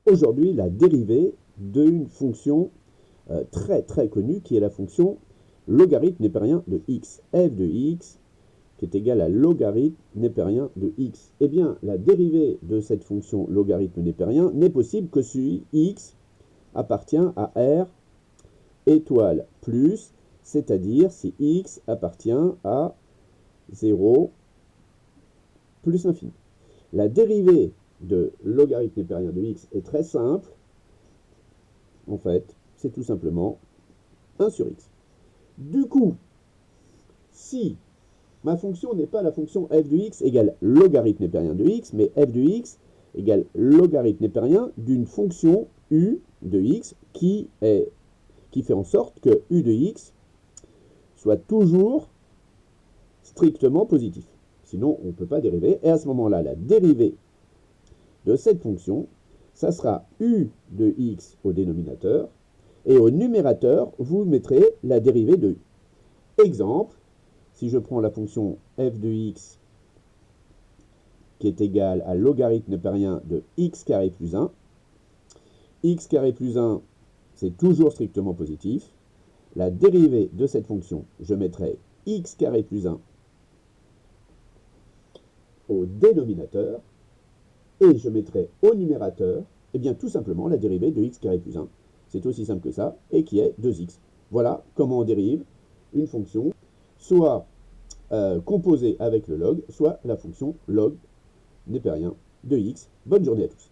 aujourd'hui la dérivée d'une fonction très très connue qui est la fonction logarithme népérien de x. F de x qui est égal à logarithme népérien de x. Eh bien, la dérivée de cette fonction logarithme népérien n'est possible que si x appartient à R étoile plus, c'est-à-dire si x appartient à 0 plus infini. La dérivée de logarithme népérien de x est très simple. En fait, c'est tout simplement 1 sur x. Du coup, si ma fonction n'est pas la fonction f de x égale logarithme népérien de x, mais f de x égale logarithme népérien d'une fonction u de x qui fait en sorte que u de x soit toujours strictement positif. Sinon, on ne peut pas dériver. Et à ce moment-là, la dérivée de cette fonction, ça sera u de x au dénominateur. Et au numérateur, vous mettrez la dérivée de u. Exemple, si je prends la fonction f de x qui est égale à logarithme népérien de x carré plus 1, x carré plus 1, c'est toujours strictement positif. La dérivée de cette fonction, je mettrai x carré plus 1 au dénominateur, et je mettrai au numérateur, eh bien tout simplement la dérivée de x carré plus 1. C'est aussi simple que ça, et qui est 2x. Voilà comment on dérive une fonction, soit composée avec le log, soit la fonction log népérien de x. Bonne journée à tous.